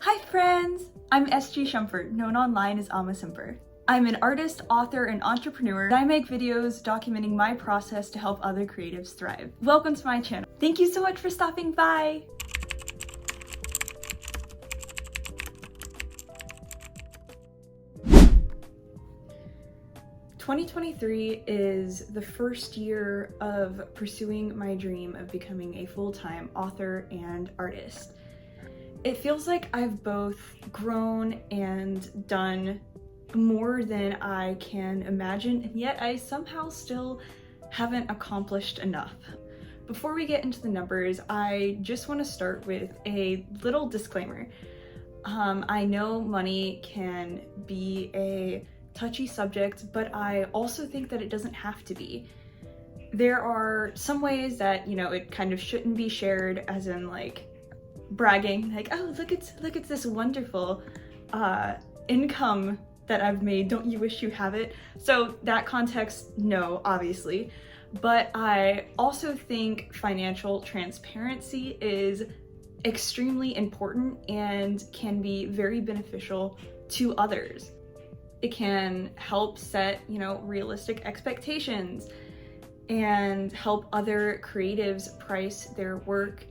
Hi friends! I'm SG Shumpert, known online as Amma Simper. I'm an artist, author, and entrepreneur, and I make videos documenting my process to help other creatives thrive. Welcome to my channel. Thank you so much for stopping by! "2023 is the first year of pursuing my dream of becoming a full-time author and artist. It feels like I've both grown and done more than I can imagine, and yet I somehow still haven't accomplished enough. Before we get into the numbers, I just want to start with a little disclaimer. I know money can be a touchy subject, but I also think that it doesn't have to be. There are some ways that, it kind of shouldn't be shared, as in like bragging, like, oh, look at this wonderful income that I've made, don't you wish you have it? So that context, no, obviously. But I also think financial transparency is extremely important and can be very beneficial to others. It can help set, realistic expectations and help other creatives price their work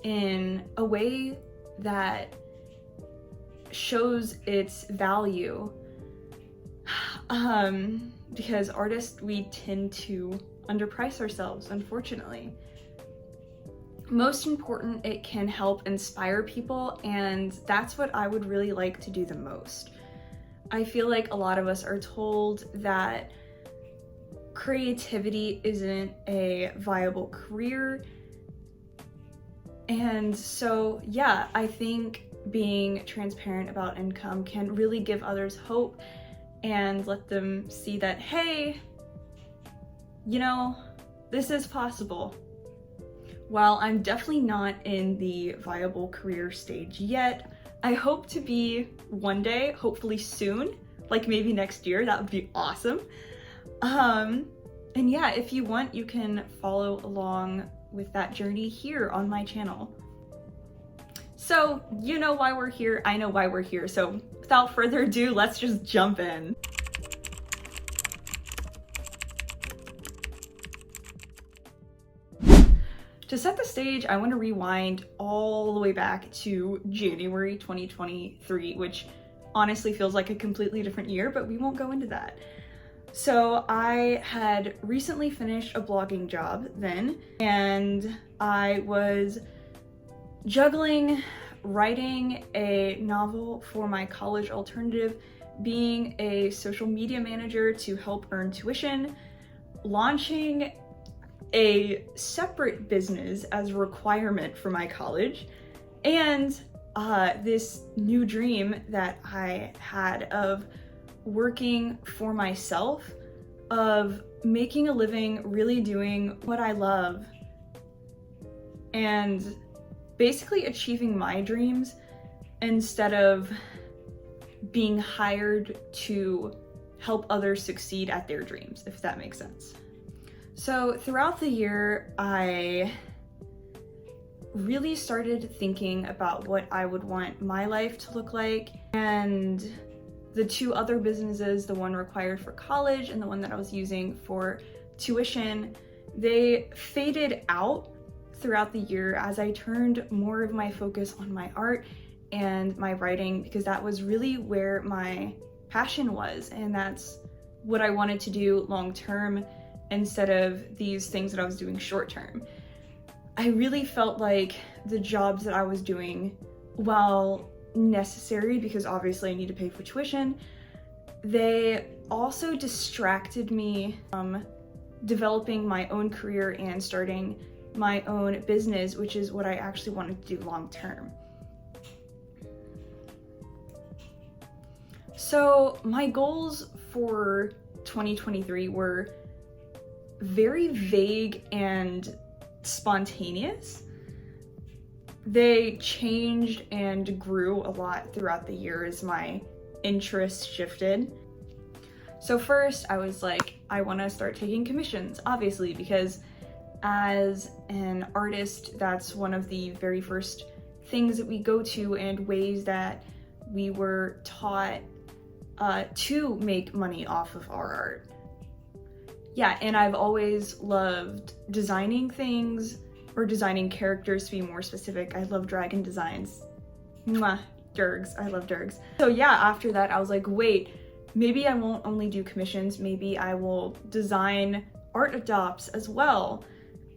in a way that shows its value. Because artists, we tend to underprice ourselves, unfortunately. Most important, it can help inspire people, and that's what I would really like to do the most. I feel like a lot of us are told that creativity isn't a viable career. And so, yeah, I think being transparent about income can really give others hope and let them see that, hey, this is possible. While I'm definitely not in the viable career stage yet, I hope to be one day, hopefully soon, like maybe next year. That would be awesome. And yeah, if you want, you can follow along with that journey here on my channel. So you know why we're here, I know why we're here, so without further ado, let's just jump in. To set the stage, I want to rewind all the way back to January 2023, which honestly feels like a completely different year, but we won't go into that. So I had recently finished a blogging job then, and I was juggling writing a novel for my college alternative, being a social media manager to help earn tuition, launching a separate business as a requirement for my college, and this new dream that I had of working for myself, of making a living really doing what I love, and basically achieving my dreams instead of being hired to help others succeed at their dreams, if that makes sense. So throughout the year, I really started thinking about what I would want my life to look like, and the two other businesses, the one required for college and the one that I was using for tuition, they faded out throughout the year as I turned more of my focus on my art and my writing, because that was really where my passion was, and that's what I wanted to do long term instead of these things that I was doing short term. I really felt like the jobs that I was doing, while necessary because obviously I need to pay for tuition, they also distracted me from developing my own career and starting my own business, which is what I actually wanted to do long term. So my goals for 2023 were very vague and spontaneous. They changed and grew a lot throughout the year as my interests shifted. So first I was like, I want to start taking commissions, obviously, because as an artist, that's one of the very first things that we go to and ways that we were taught to make money off of our art. Yeah, and I've always loved designing things, or designing characters to be more specific. I love dragon designs. Mwah, Durgs, I love Durgs. So yeah, after that I was like, wait, maybe I won't only do commissions, maybe I will design art adopts as well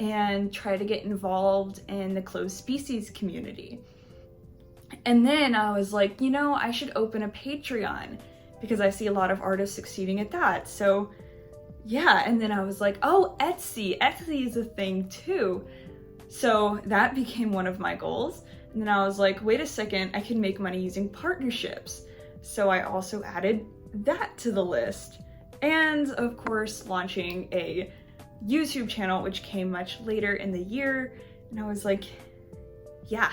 and try to get involved in the closed species community. And then I was like, you know, I should open a Patreon because I see a lot of artists succeeding at that. So yeah, and then I was like, oh, Etsy is a thing too. So that became one of my goals. And then I was like, wait a second, I can make money using partnerships. So I also added that to the list. And of course, launching a YouTube channel, which came much later in the year. And I was like, yeah,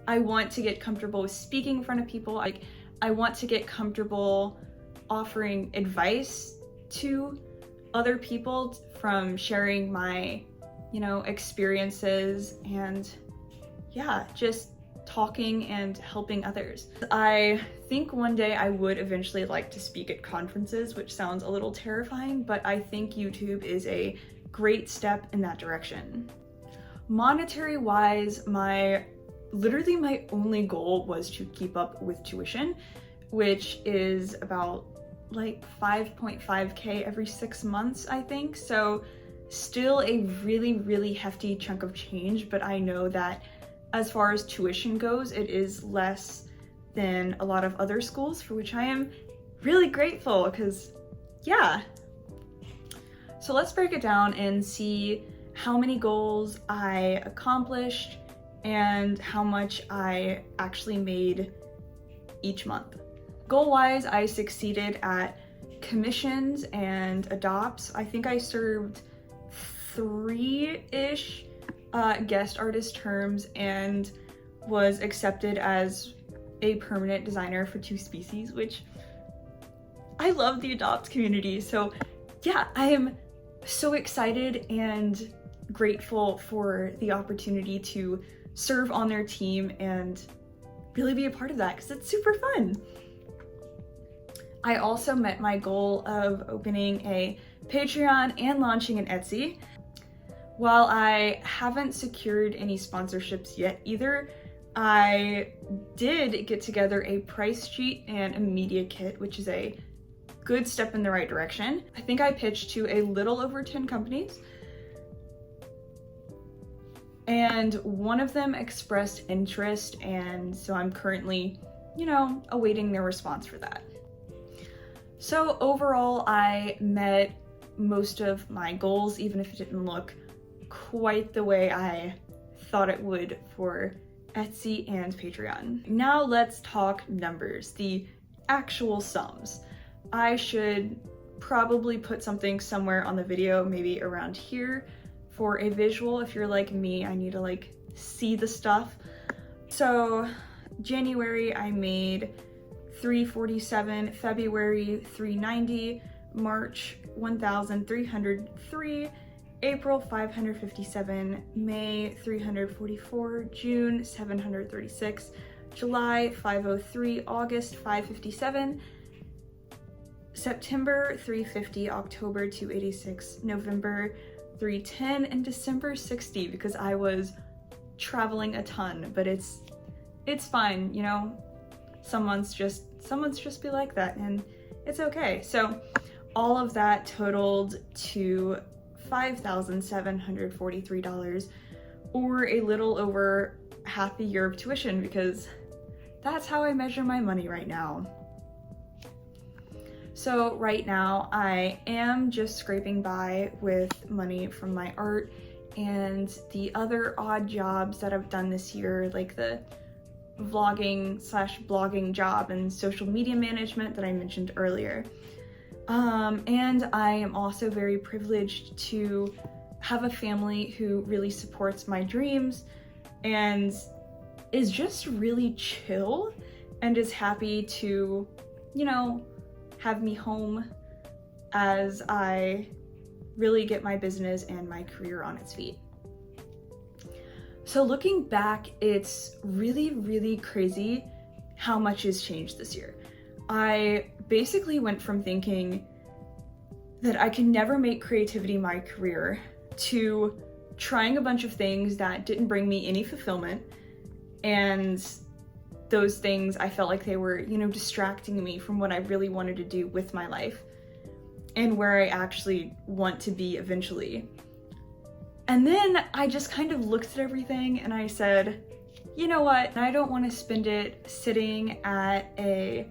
I want to get comfortable with speaking in front of people. Like, I want to get comfortable offering advice to other people from sharing my, you know, experiences, and yeah, just talking and helping others. I think one day I would eventually like to speak at conferences, which sounds a little terrifying, but I think YouTube is a great step in that direction. Monetary wise, literally my only goal was to keep up with tuition, which is about like 5.5K every 6 months, I think. So still a really, really hefty chunk of change, but I know that as far as tuition goes, it is less than a lot of other schools, for which I am really grateful, because yeah. So let's break it down and see how many goals I accomplished and how much I actually made each month. Goal-wise, I succeeded at commissions and adopts. I think I served 3-ish guest artist terms and was accepted as a permanent designer for 2 species, which I love the adopt community. So yeah, I am so excited and grateful for the opportunity to serve on their team and really be a part of that, because it's super fun. I also met my goal of opening a Patreon and launching an Etsy. While I haven't secured any sponsorships yet either, I did get together a price sheet and a media kit, which is a good step in the right direction. I think I pitched to a little over 10 companies, and one of them expressed interest, and so I'm currently, you know, awaiting their response for that. So overall, I met most of my goals, even if it didn't look quite the way I thought it would for Etsy and Patreon. Now let's talk numbers, the actual sums. I should probably put something somewhere on the video, maybe around here, for a visual. If you're like me, I need to like see the stuff. So January I made $347, February $390, March $1,303, April $557, May $344, June $736, July $503, August $557, September $350, October $286, November $310, and December $60, because I was traveling a ton, but it's fine, you know. Some months just be like that, and it's okay. So all of that totaled to $5,743, or a little over half a year of tuition, because that's how I measure my money right now. So right now I am just scraping by with money from my art and the other odd jobs that I've done this year, like the vlogging/blogging job and social media management that I mentioned earlier. And I am also very privileged to have a family who really supports my dreams and is just really chill and is happy to, you know, have me home as I really get my business and my career on its feet. So looking back, it's really, really crazy how much has changed this year. I basically went from thinking that I could never make creativity my career to trying a bunch of things that didn't bring me any fulfillment, and those things I felt like they were, you know, distracting me from what I really wanted to do with my life and where I actually want to be eventually. And then I just kind of looked at everything and I said, you know what, I don't want to spend it sitting at a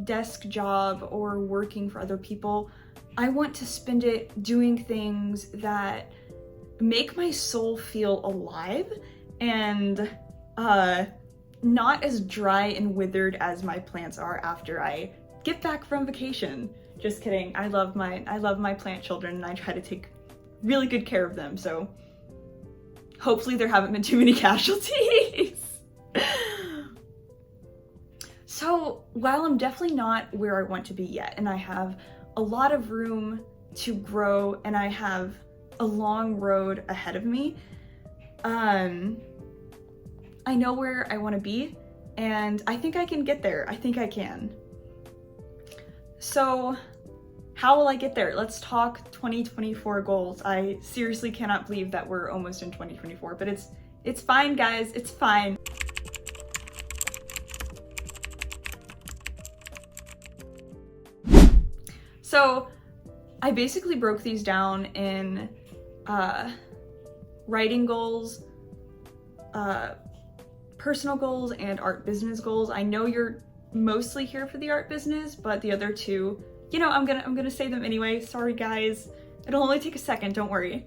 desk job or working for other people. I want to spend it doing things that make my soul feel alive and not as dry and withered as my plants are after I get back from vacation. Just kidding. I love my plant children and I try to take really good care of them, so hopefully there haven't been too many casualties. So while I'm definitely not where I want to be yet, and I have a lot of room to grow and I have a long road ahead of me, I know where I want to be and I think I can get there. I think I can. So how will I get there? Let's talk 2024 goals. I seriously cannot believe that we're almost in 2024, but it's fine, guys. It's fine. So I basically broke these down in writing goals, personal goals, and art business goals. I know you're mostly here for the art business, but the other two, you know, I'm gonna say them anyway. Sorry guys, it'll only take a second, don't worry.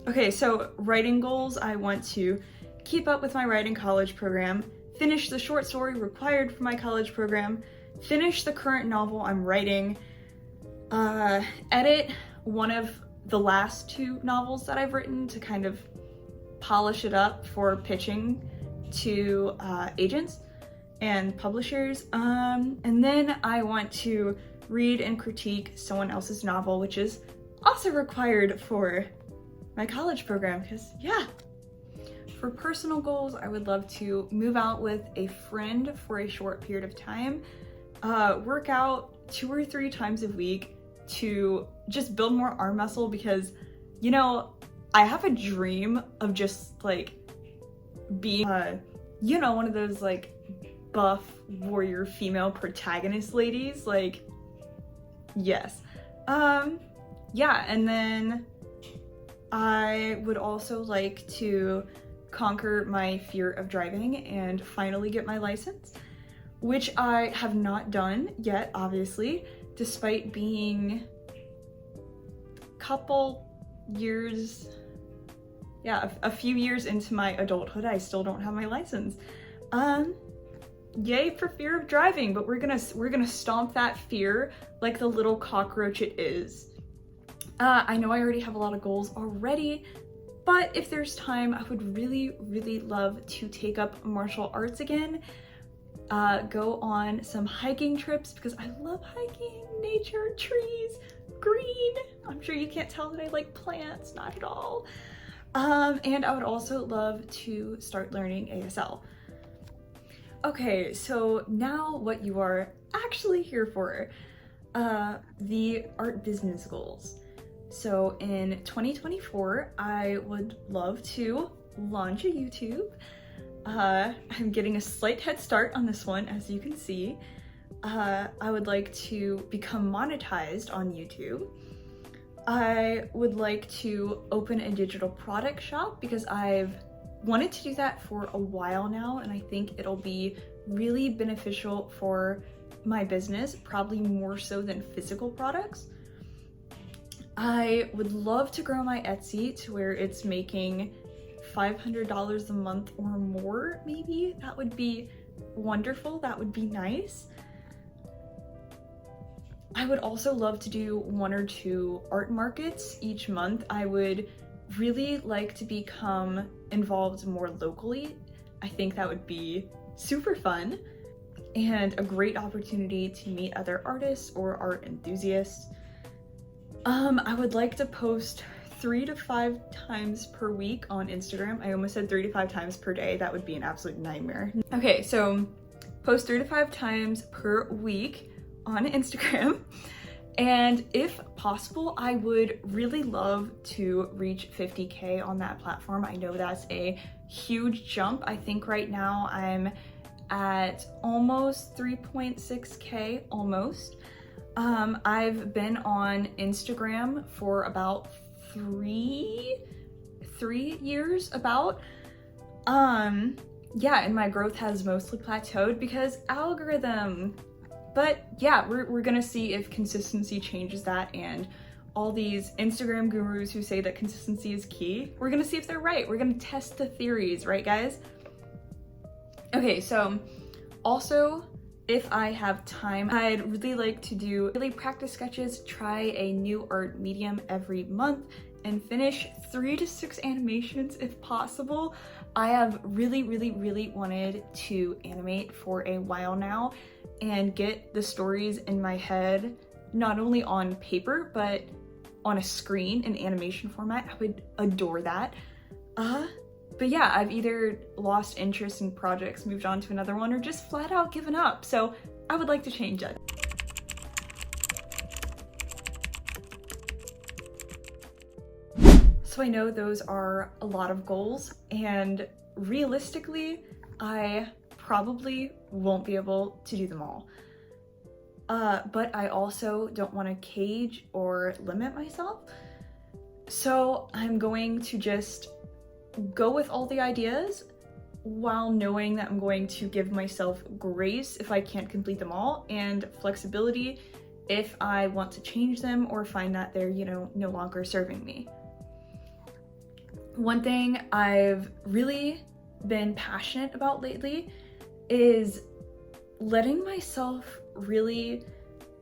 Okay, so writing goals, I want to keep up with my writing college program, finish the short story required for my college program, finish the current novel I'm writing, edit one of the last two novels that I've written to kind of polish it up for pitching to agents and publishers, and then I want to read and critique someone else's novel, which is also required for my college program, because yeah. For personal goals, I would love to move out with a friend for a short period of time, work out 2 or 3 times a week to just build more arm muscle, because, you know, I have a dream of just like being, you know, one of those like buff warrior female protagonist ladies, like, yes. Yeah, and then I would also like to conquer my fear of driving and finally get my license, which I have not done yet, obviously, despite being a couple years, yeah, a few years into my adulthood. I still don't have my license. Yay for fear of driving, but we're gonna stomp that fear like the little cockroach it is. I know I already have a lot of goals already, but if there's time, I would really, really love to take up martial arts again, go on some hiking trips, because I love hiking, nature, trees, green. I'm sure you can't tell that I like plants, not at all. And I would also love to start learning ASL. Okay, so now what you are actually here for, the art business goals. So in 2024, I would love to launch a YouTube. I'm getting a slight head start on this one, as you can see. I would like to become monetized on YouTube. I would like to open a digital product shop, because I've wanted to do that for a while now, and I think it'll be really beneficial for my business, probably more so than physical products. I would love to grow my Etsy to where it's making $500 a month or more, maybe. That would be wonderful. That would be nice. I would also love to do 1 or 2 art markets each month. I would really like to become involved more locally. I think that would be super fun and a great opportunity to meet other artists or art enthusiasts. I would like to post 3 to 5 times per week on Instagram. I almost said 3 to 5 times per day. That would be an absolute nightmare. Okay, so post 3 to 5 times per week on Instagram. And if possible, I would really love to reach 50K on that platform. I know that's a huge jump. I think right now I'm at almost 3.6K, almost. I've been on Instagram for about three years about. Yeah, and my growth has mostly plateaued because algorithm. But yeah, we're gonna see if consistency changes that, and all these Instagram gurus who say that consistency is key, we're gonna see if they're right. We're gonna test the theories, right guys? Okay, so also, if I have time, I'd really like to do daily practice sketches, try a new art medium every month, and finish 3 to 6 animations if possible. I have really wanted to animate for a while now and get the stories in my head, not only on paper, but on a screen in animation format. I would adore that. But yeah, I've either lost interest in projects, moved on to another one, or just flat out given up. So I would like to change that. So I know those are a lot of goals, and realistically, I probably won't be able to do them all. But I also don't want to cage or limit myself. So I'm going to just go with all the ideas while knowing that I'm going to give myself grace if I can't complete them all, and flexibility if I want to change them or find that they're, you know, no longer serving me. One thing I've really been passionate about lately is letting myself really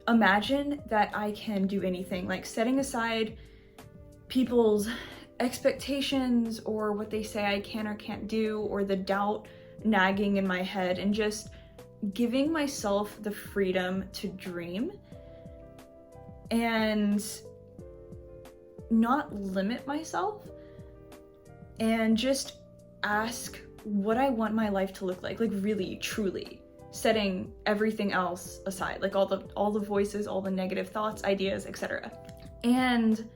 imagine that I can do anything, like setting aside people's expectations or what they say I can or can't do, or the doubt nagging in my head, and just giving myself the freedom to dream and not limit myself, and just ask what I want my life to look like really, truly, setting everything else aside, like all the voices, all the negative thoughts, ideas, etc. And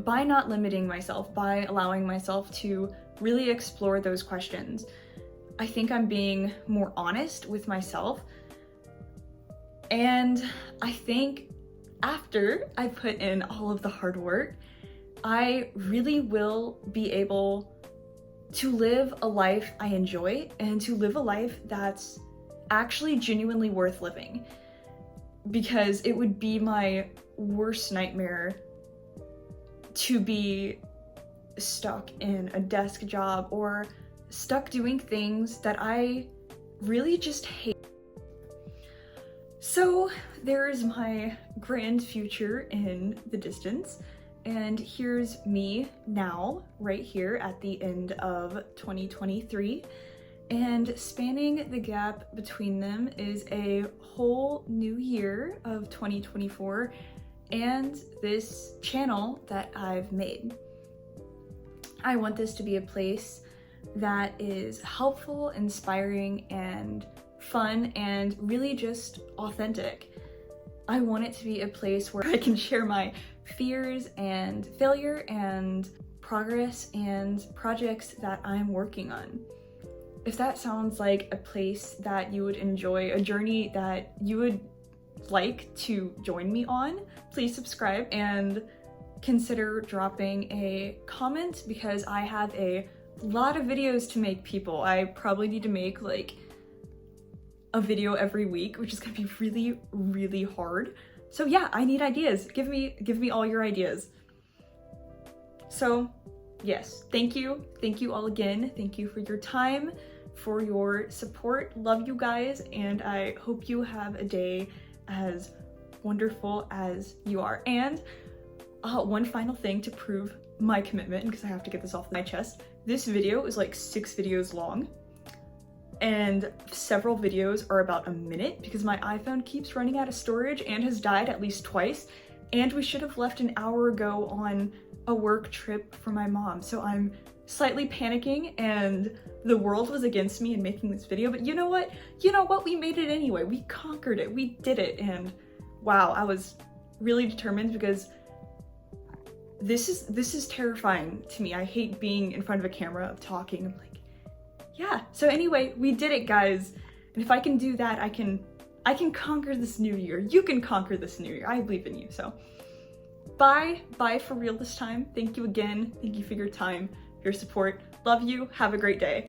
by not limiting myself, by allowing myself to really explore those questions, I think I'm being more honest with myself. And I think after I put in all of the hard work, I really will be able to live a life I enjoy, and to live a life that's actually genuinely worth living. Because it would be my worst nightmare to be stuck in a desk job or stuck doing things that I really just hate. So there's my grand future in the distance, and here's me now, right here at the end of 2023, and spanning the gap between them is a whole new year of 2024 and this channel that I've made. I want this to be a place that is helpful, inspiring, and fun, and really just authentic. I want it to be a place where I can share my fears and failure and progress and projects that I'm working on. If that sounds like a place that you would enjoy, a journey that you would like to join me on, please subscribe and consider dropping a comment, because I have a lot of videos to make, people. I probably need to make like a video every week, which is gonna be really hard. So yeah, I need ideas. Give me all your ideas. So yes, thank you all again. Thank you for your time, for your support. Love you guys, and I hope you have a day as wonderful as you are. And one final thing to prove my commitment, because I have to get this off my chest. This video is like 6 videos long, and several videos are about a minute because my iPhone keeps running out of storage and has died at least twice, and we should have left an hour ago on a work trip for my mom. So I'm slightly panicking and the world was against me in making this video, but you know what? You know what? We made it anyway. We conquered it. We did it. And wow, I was really determined because this is terrifying to me. I hate being in front of a camera talking. I'm like, yeah. So anyway, we did it, guys. And if I can do that, I can conquer this new year. You can conquer this new year. I believe in you. So bye for real this time. Thank you again. Thank you for your time, your support. Love you. Have a great day.